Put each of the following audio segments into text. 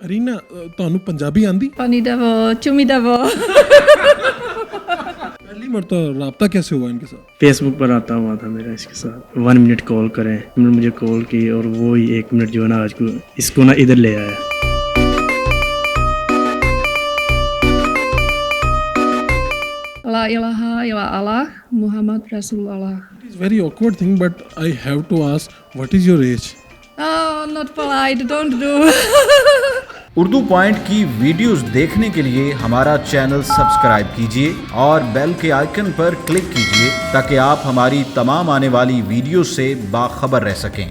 रीना ਤੁਹਾਨੂੰ ਪੰਜਾਬੀ ਆਂਦੀ? पानी दबो चुमी दबो। पहली मरतबा रब्ता कैसे हुआ इनके साथ? फेसबुक पर आता हुआ था मेरा इसके साथ, 1 मिनट कॉल करें, इन्होंने मुझे कॉल की और वो ही 1 मिनट जो है ना आज को इसको ना इधर ले आया। La ilaha illallah Muhammad Rasulullah. It is very awkward thing, but I have to ask, what is your age? Oh, not polite. Don't do. Urdu point की वीडियोस देखने के लिए हमारा चैनल सब्सक्राइब कीजिए और बेल के आइकन पर क्लिक कीजिए ताकि आप हमारी तमाम आने वाली वीडियो से बाखबर रह सकें।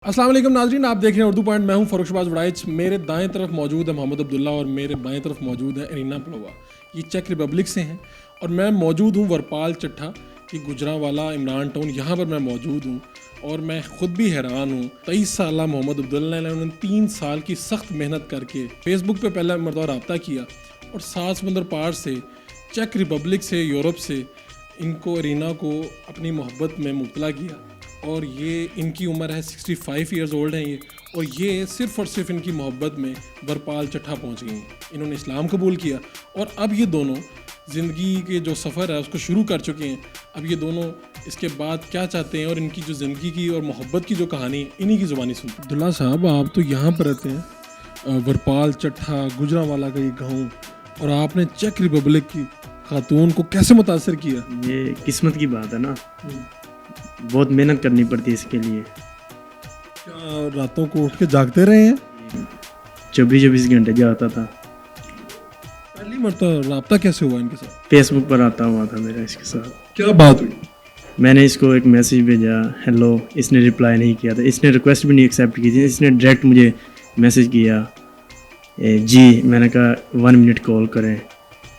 अस्सलाम वालेकुम नाज़रीन, आप देख रहे हैं उर्दू पॉइंट। मैं हूं फर्रुख शहबाज वराइच। मेरे दाएं तरफ मौजूद है मोहम्मद अब्दुल्ला और मेरे बाएं तरफ मौजूद है रीना पुलवा। ये चेक रिपब्लिक से हैं और मैं मौजूद हूं वरपाल चट्ठा की गुजरावाला इमरान टाउन, यहाँ पर मैं मौजूद हूँ और मैं ख़ुद भी हैरान हूँ। 23 साल मोहम्मद अब्दुल्ला ने उन्होंने 3 साल की सख्त मेहनत करके फेसबुक पे पहला मरतबा रब्ता किया और 7 समुंदर पार से चेक रिपब्लिक से यूरोप से इनको रीना को अपनी मोहब्बत में मुब्तला किया। और ये इनकी उम्र है 65 ईयर्स ओल्ड हैं ये, और ये सिर्फ़ और सिर्फ इनकी मोहब्बत में वरपाल चट्ठा पहुँच गई हैं। इन्होंने इस्लाम कबूल किया और अब ये दोनों ज़िंदगी के जो सफ़र है उसको शुरू कर चुके हैं। अब ये दोनों इसके बाद क्या चाहते हैं और इनकी जो ज़िंदगी की और मोहब्बत की जो कहानी इन्हीं की ज़ुबानी सुनते हैं। अब्दुल्ला साहब, आप तो यहाँ पर रहते हैं, वरपाल चट्ठा गुजरावाला का ये गाँव, और आपने चेक रिपब्लिक की खातून को कैसे मुतासर किया? ये किस्मत की बात है ना, बहुत मेहनत करनी पड़ती है इसके लिए। क्या रातों को उठ के जागते रहे हैं? 24 घंटे जाता था। पहली मरतबा रब्ता कैसे हुआ इनके साथ? फेसबुक पर आता हुआ था मेरा इसके साथ। क्या बात हुई? मैंने इसको एक मैसेज भेजा, हेलो, इसने रिप्लाई नहीं किया था, इसने रिक्वेस्ट भी नहीं एक्सेप्ट की थी, इसने डायरेक्ट मुझे मैसेज किया जी। मैंने कहा 1 मिनट कॉल करें,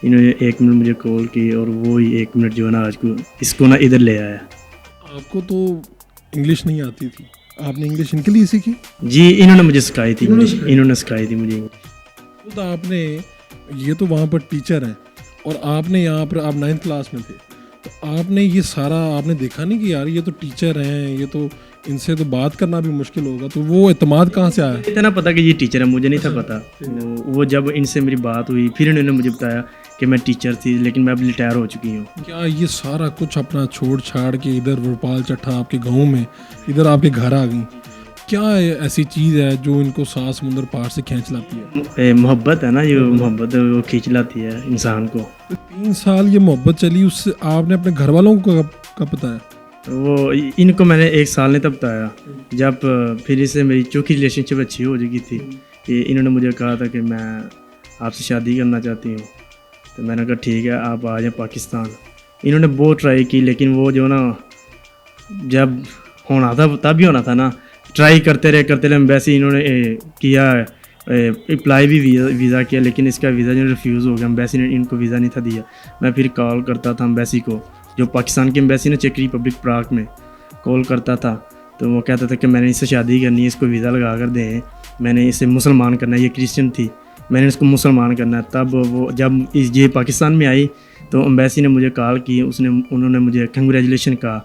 इन्होंने 1 मिनट मुझे कॉल की और वो ही 1 मिनट जो है ना आज को इसको ना इधर ले आया। आपको तो इंग्लिश नहीं आती थी, आपने इंग्लिश इनके लिए सीखी? जी, इन्होंने मुझे सिखाई थी, इन्होंने सिखाई थी मुझे। खुद आपने, ये तो वहाँ पर टीचर हैं और आपने यहाँ पर आप 9th क्लास में थे, तो आपने ये सारा आपने देखा नहीं कि यार ये तो टीचर हैं, ये तो इनसे तो बात करना भी मुश्किल होगा, तो वो एतमाद कहाँ से आया? इतना पता कि ये टीचर है, मुझे नहीं था पता। वो जब इनसे मेरी बात हुई फिर इन्होंने मुझे बताया कि मैं टीचर थी लेकिन मैं अब रिटायर हो चुकी हूँ। क्या ये सारा कुछ अपना छोड़ छाड़ के इधर वरपाल चट्ठा आपके गाँव में इधर आपके घर आ गई? क्या ऐसी चीज़ है जो इनको 7 समुंदर पार से खींच लाती है? मोहब्बत है ना, ये मोहब्बत है, वो खींच लाती है इंसान को। 3 साल ये मोहब्बत चली, उससे आपने अपने घर वालों को कब बताया? वो इनको मैंने 1 साल ने तब बताया जब फिर इससे मेरी चौथी रिलेशनशिप अच्छी हो चुकी थी कि इन्होंने मुझे कहा था कि मैं आपसे शादी करना चाहती हूँ। तो मैंने कहा ठीक है, आप आ जाएँ पाकिस्तान। इन्होंने बहुत ट्राई की लेकिन वो जो ना जब होना था तब भी होना था ना, ट्राई करते रहे वैसे इन्होंने किया, अप्लाई भी वीज़ा किया लेकिन इसका वीज़ा जो रिफ्यूज़ हो गया। एम्बेसी ने इनको वीज़ा नहीं था दिया। मैं फिर कॉल करता था एम्बेसी को, जो पाकिस्तान की एम्बेसी ने चेक रिपब्लिक प्राग में, कॉल करता था तो वो कहता था कि मैंने इससे शादी करनी है, इसको वीज़ा लगा कर दें, मैंने इसे मुसलमान करना है, ये क्रिश्चियन थी, मैंने इसको मुसलमान करना है। तब वो जब ये पाकिस्तान में आई तो एम्बेसी ने मुझे कॉल की, उन्होंने मुझे कंग्रेचुलेशन कहा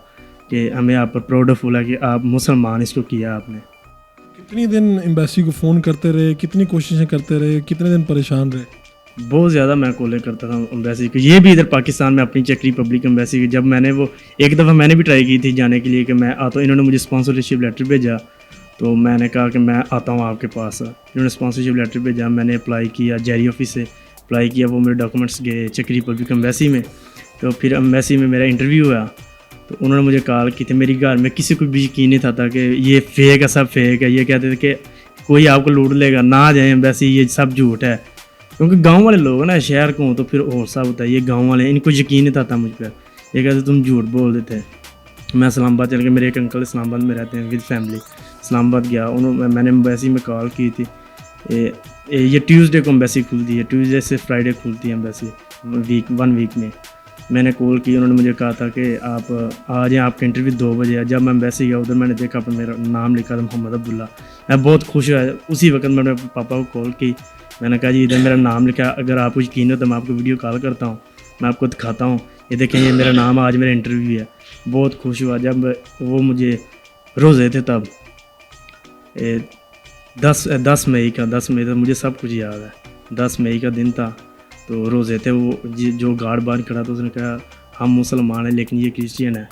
कि हमें आप पर प्राउड ऑफ है कि आप मुसलमान इसको किया आपने। कितनी दिन एम्बेसी को फ़ोन करते रहे, कितनी कोशिशें करते रहे, कितने दिन परेशान रहे? बहुत ज़्यादा मैं कॉलें करता था एम्बेसी को, ये भी इधर पाकिस्तान में अपनी चेक रिपब्लिक एम्बेसी की। जब मैंने वो एक दफ़ा मैंने भी ट्राई की थी जाने के लिए कि मैं आता हूँ, इन्होंने मुझे स्पॉन्सरशिप लेटर भेजा तो मैंने कहा कि मैं आता हूँ आपके पास। इन्होंने स्पॉन्सरशिप लेटर भेजा, मैंने अप्लाई किया, जेरी ऑफिस से अप्लाई किया, वो मेरे डॉक्यूमेंट्स गए चेक रिपब्लिक एम्बेसी में। तो फिर एम्बेसी में मेरा इंटरव्यू हुआ तो उन्होंने मुझे कॉल की थी। मेरी घर में किसी को भी यकीन नहीं था कि ये फेक है, सब फेक है। ये कहते थे कि कोई आपको लूट लेगा, ना जाए एम्बेसी, ये सब झूठ है। क्योंकि गांव वाले लोग ना, शहर को तो फिर और सब होता है, ये गांव वाले इनको यकीन नहीं था मुझ पर। ये कहते तुम झूठ बोल देते। मैं इस्लामाबाद चल के, मेरे एक अंकल इस्लामाबाद में रहते हैं विद फैमिली, इस्लामाबाद गया, मैंने एम्बेसी में कॉल की थी। ये ट्यूसडे को एम्बेसी खुलती है, ट्यूसडे से फ्राइडे खुलती है एम्बेसी, 1 वीक में। मैंने कॉल की, उन्होंने मुझे कहा था कि आप आ जाएँ, आपका इंटरव्यू 2 बजे है। जब मैं एम्बेसी गया उधर मैंने देखा पर मेरा नाम लिखा था मोहम्मद अब्दुल्ला। मैं बहुत खुश हुआ। उसी वक्त मैंने अपने पापा को कॉल की, मैंने कहा जी इधर मेरा नाम लिखा, अगर आपको यकीन हो तो मैं आपको वीडियो कॉल करता हूँ, मैं आपको दिखाता हूँ, ये देखें ये मेरा नाम, आज मेरा इंटरव्यू है। बहुत खुश हुआ जब वो मुझे रोज़े थे तब 10 मई का, 10 मई, तो मुझे सब कुछ याद है। 10 मई का दिन था, तो रोज़े थे। वो जो गार्ड बाहर खड़ा था उसने कहा हम मुसलमान हैं लेकिन ये क्रिश्चियन है।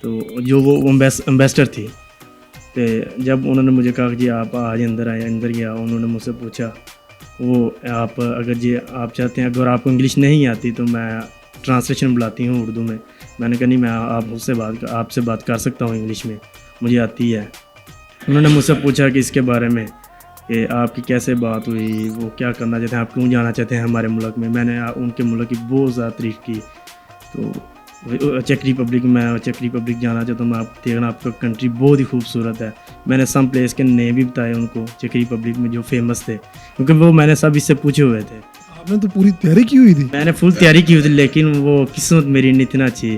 तो जो वो एम्बेसडर थी, तो जब उन्होंने मुझे कहा कि जी आप आज अंदर आए, अंदर गया, उन्होंने मुझसे पूछा वो आप अगर जी आप चाहते हैं, अगर आपको इंग्लिश नहीं आती तो मैं ट्रांसलेशन बुलाती हूँ उर्दू में। मैंने कहा नहीं, मैं आपसे बात कर सकता हूँ इंग्लिश में, मुझे आती है। उन्होंने मुझसे पूछा कि इसके बारे में कि आपकी कैसे बात हुई, वो क्या करना चाहते हैं, आप क्यों जाना चाहते हैं हमारे मुल्क में। मैंने उनके मुल्क की बहुत ज़्यादा तारीफ़ की। तो चेक रिपब्लिक, मैं चेक रिपब्लिक जाना चाहता हूँ। मैं आप देखना, आपका कंट्री बहुत ही खूबसूरत है। मैंने सम प्लेस के नेम भी बताए उनको चेक रिपब्लिक में जो फेमस थे, क्योंकि वो मैंने सब इससे पूछे हुए थे। आपने तो पूरी तैयारी की हुई थी। मैंने फुल तैयारी की हुई थी, लेकिन वो किस्मत मेरी नहीं इतना अच्छी।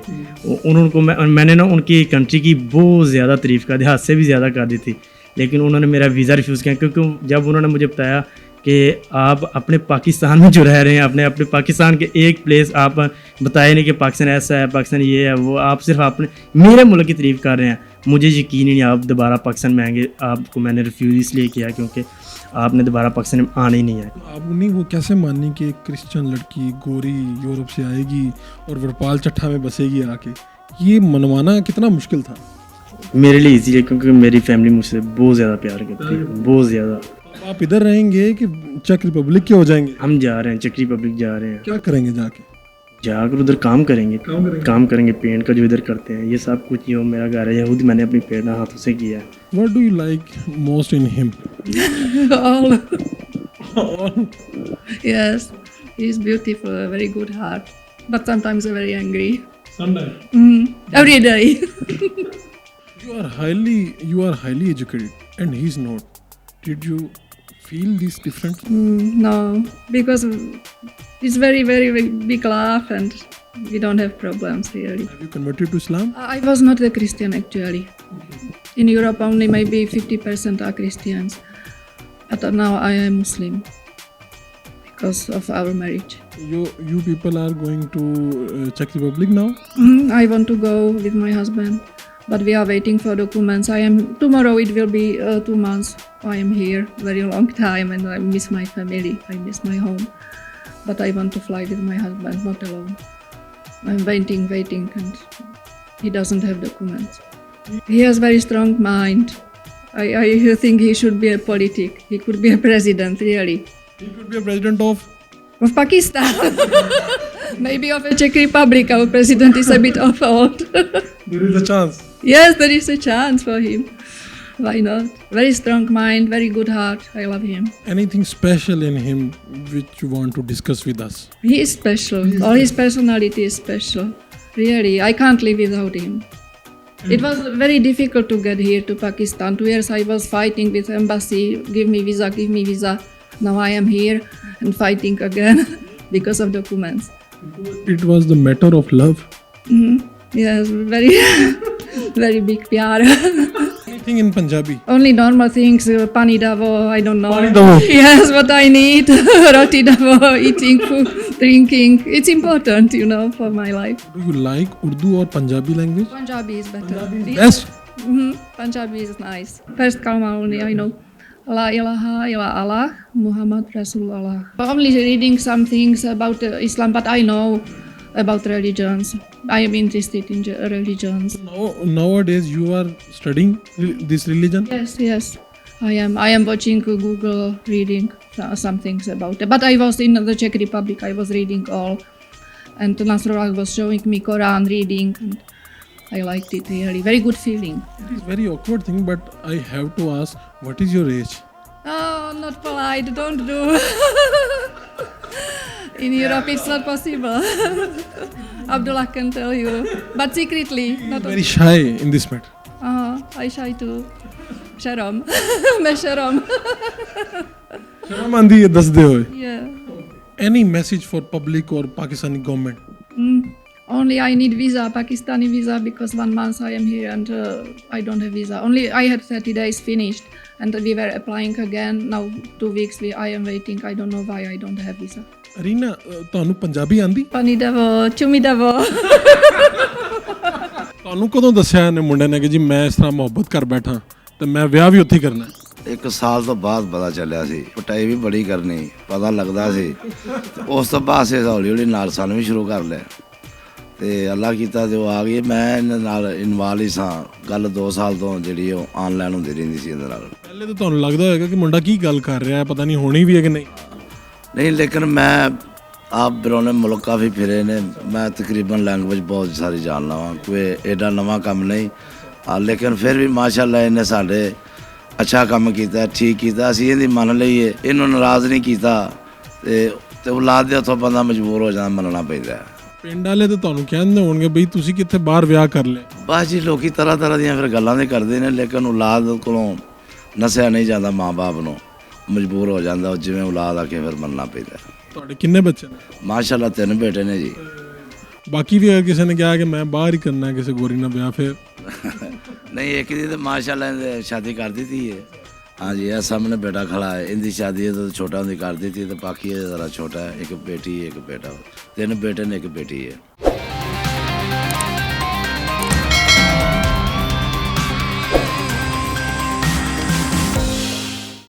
उनको मैंने ना उनकी कंट्री की बहुत ज़्यादा तारीफ़ कर दी, हद से भी ज़्यादा कर दी थी, लेकिन उन्होंने मेरा वीज़ा रिफ्यूज़ किया। क्योंकि जब उन्होंने मुझे बताया कि आप अपने पाकिस्तान में जो रह रहे हैं, अपने पाकिस्तान के एक प्लेस आप बताए नहीं कि पाकिस्तान ऐसा है, पाकिस्तान ये है वो, आप सिर्फ अपने मेरे मुल्क की तारीफ़ कर रहे हैं। मुझे यकीन ही नहीं आप दोबारा पाकिस्तान में आएंगे। आपको मैंने रिफ्यूज़ इसलिए किया क्योंकि आपने दोबारा पाकिस्तान में आना ही नहीं है। आप नहीं वो कैसे मानी कि एक क्रिश्चियन लड़की गोरी यूरोप से आएगी और वरपाल चट्ठा में बसेगी आके, ये मनवाना कितना मुश्किल था? मेरे लिए इजी है क्योंकि मेरी फैमिली मुझसे बहुत ज़्यादा प्यार करती है, बहुत ज़्यादा। आप इधर रहेंगे कि चेक रिपब्लिक के हो जाएंगे? हम जा रहे हैं, चेक रिपब्लिक जा रहे हैं। क्या करेंगे जाकर उधर काम करेंगे, पेंट का जो इधर करते हैं, ये सब कुछ। ये मेरा घर है, यहूद मैंने अपनी पेड़ हाथों से किया है। What do you like most in him? All. All. Yes, he's beautiful, a very good heart, but sometimes very angry. Every day. You are highly educated and he's not. Did you feel this difference? No, because it's very, very, very big laugh and we don't have problems really. Have you converted to Islam? I was not a Christian actually. In Europe only maybe 50% are Christians. But now I am Muslim because of our marriage. You people are going to Czech Republic now? I want to go with my husband, but we are waiting for documents. Tomorrow it will be 2 months. I am here very long time and I miss my family. I miss my home. But I want to fly with my husband, not alone. I'm waiting, and he doesn't have documents. He has very strong mind. I think he should be a politic. He could be a president, really. He could be a president of Pakistan. Maybe of a Czech Republic. Our president is a bit of old. There is a chance. Yes, there is a chance for him. Why not? Very strong mind, very good heart. I love him. Anything special in him which you want to discuss with us? He is special. All his personality is special. Really, I can't live without him. It was very difficult to get here to Pakistan. 2 years I was fighting with embassy. Give me visa, give me visa. Now I am here and fighting again because of documents. It was the matter of love. Yes, very, very big pyar. Anything in Punjabi? Only normal things, pani davo, I don't know. Pani davo. Yes, what I need. Roti davo, eating food, drinking. It's important, for my life. Do you like Urdu or Punjabi language? Punjabi is better. Best. Punjabi is nice. First kalma only I know. La ilaha illallah, Muhammad Rasulullah. Only reading some things about Islam, but I know about religions. I am interested in religions. Nowadays you are studying this religion? Yes. I am watching Google, reading some things about it. But I was in the Czech Republic. I was reading all, and Nasrullah was showing me Quran reading, and I liked it really. Very good feeling. It is very awkward thing, but I have to ask, what is your age? Oh, not polite. Don't do. In Europe, it's not possible. Abdullah can tell you, but secretly. Not Very shy in this matter. I shy too. Sharam. मैं शर्म. शर्म आंदी है दस दे होए. Yeah. Any message for public or Pakistani government? Only I need visa, Pakistani visa, because 1 month I am here and I don't have visa. Only I had 30 days finished and we were applying again. Now 2 weeks I am waiting. I don't know why I don't have visa. Reena ਤੁਹਾਨੂੰ ਪੰਜਾਬੀ ਆਂਦੀ? Pani davo, chumi davo. ਤੁਹਾਨੂੰ ਕਦੋਂ ਦੱਸਿਆ ਇਹਨੇ ਮੁੰਡੇ ਨੇ ਕਿ ਜੀ ਮੈਂ ਇਸ ਤਰ੍ਹਾਂ ਮੁਹੱਬਤ ਕਰ ਬੈਠਾ ਤੇ ਮੈਂ ਵਿਆਹ ਵੀ ਉੱਥੇ ਹੀ ਕਰਨਾ ਹੈ? 1 ਸਾਲ ਤੋਂ ਬਾਅਦ ਪਤਾ ਚੱਲਿਆ ਸੀ। ਪਟਾਈ ਵੀ ਬੜੀ ਕਰਨੀ, ਪਤਾ ਲੱਗਦਾ ਸੀ। ਤੇ ਉਸ ਤੋਂ ਬਾਅਦ ਅਸੀਂ ਹੌਲੀ ਹੌਲੀ ਨਾਲ ਸਾਨੂੰ ਵੀ ਸ਼ੁਰੂ ਕਰ ਲਿਆ ਤੇ ਅੱਲਾ ਕੀਤਾ ਤੇ ਉਹ ਆ ਗਈ। ਮੈਂ ਇਹਨਾਂ ਨਾਲ ਇਨਵਾਲ ਹੀ ਸਾਂ। ਗੱਲ 2 ਸਾਲ ਤੋਂ ਜਿਹੜੀ ਉਹ ਆਨਲਾਈਨ ਹੁੰਦੀ ਰਹਿੰਦੀ ਸੀ ਇਹਦੇ ਨਾਲ। ਪਹਿਲੇ ਤਾਂ ਤੁਹਾਨੂੰ ਲੱਗਦਾ ਹੋਏਗਾ ਕਿ ਮੁੰਡਾ ਕੀ ਗੱਲ ਕਰ ਰਿਹਾ ਹੈ, ਪਤਾ ਨਹੀਂ ਹੋਣੀ ਵੀ ਹੈ ਕਿ ਨਹੀਂ। ਨਹੀਂ, ਲੇਕਿਨ ਮੈਂ ਆਪ ਬਿਰੋਨੇ ਮੁਲਕ ਕਾਫੀ ਫਿਰੇ ਨੇ। ਮੈਂ ਤਕਰੀਬਨ ਲੈਂਗੁਏਜ ਬਹੁਤ ਸਾਰੀ ਜਾਣਦਾ ਵਾਂ, ਕੋਈ ਐਡਾ ਨਵਾਂ ਕੰਮ ਨਹੀਂ। ਲੇਕਿਨ ਫਿਰ ਵੀ ਮਾਸ਼ਾਅੱਲਾ ਇਹਨੇ ਸਾਡੇ ਅੱਛਾ ਕੰਮ ਕੀਤਾ, ਠੀਕ ਕੀਤਾ। ਅਸੀਂ ਇਹਦੀ ਮੰਨ ਲਈਏ, ਇਹਨੂੰ ਨਾਰਾਜ਼ ਨਹੀਂ ਕੀਤਾ ਤੇ ਔਲਾਦ ਦੇ ਹੱਥੋਂ ਬੰਦਾ ਮਜਬੂਰ ਹੋ ਜਾਂਦਾ, ਮੰਨਣਾ ਪੈਂਦਾ। ਪਿੰਡ ਵਾਲੇ ਤਾਂ ਤੁਹਾਨੂੰ ਕਹਿੰਦੇ ਹੋਣਗੇ ਬਈ ਤੁਸੀਂ ਕਿੱਥੇ ਬਾਹਰ ਵਿਆਹ ਕਰ ਲਿਆ। ਬਸ ਜੀ ਲੋਕੀ ਤਰ੍ਹਾਂ ਦੀਆਂ ਫਿਰ ਗੱਲਾਂ ਦੇ ਕਰਦੇ ਨੇ, ਲੇਕਿਨ ਔਲਾਦ ਕੋਲੋਂ ਨਸਿਆ ਨਹੀਂ ਜਾਂਦਾ। ਮਾਂ ਬਾਪ ਨੂੰ ਮਜਬੂਰ ਹੋ ਜਾਂਦਾ, ਉਹ ਜਿਵੇਂ ਔਲਾਦ ਆ ਕੇ ਫਿਰ ਮੰਨਣਾ ਪੈਂਦਾ। ਤੁਹਾਡੇ ਕਿੰਨੇ ਬੱਚੇ ਨੇ? ਮਾਸ਼ਾਅੱਲਾ 3 ਬੇਟੇ ਨੇ ਜੀ। ਬਾਕੀ ਵੀ ਅਗਰ ਕਿਸੇ ਨੇ ਕਿਹਾ ਕਿ ਮੈਂ ਬਾਹਰ ਹੀ ਕਰਨਾ ਕਿਸੇ ਗੋਰੀ ਨਾਲ ਵਿਆਹ, ਫਿਰ ਨਹੀਂ, ਇੱਕ ਦੀ ਤਾਂ ਮਾਸ਼ਾਅੱਲਾ ਇਹਨੇ ਸ਼ਾਦੀ ਕਰ ਦਿੱਤੀ ਹੈ। ਹਾਂਜੀ, ਇਹ ਸਾਹਮਣੇ ਬੇਟਾ ਖੜਾ ਹੈ, ਇਹਦੀ ਸ਼ਾਦੀ ਤਾਂ ਛੋਟਾ ਹੁੰਦੀ ਕਰ ਦਿੱਤੀ ਤੇ ਬਾਕੀ ਇਹ ਜ਼ਰਾ ਛੋਟਾ ਹੈ। ਇੱਕ ਬੇਟੀ ਇੱਕ ਬੇਟਾ, 3 ਬੇਟੇ ਨੇ, ਇੱਕ ਬੇਟੀ ਹੈ।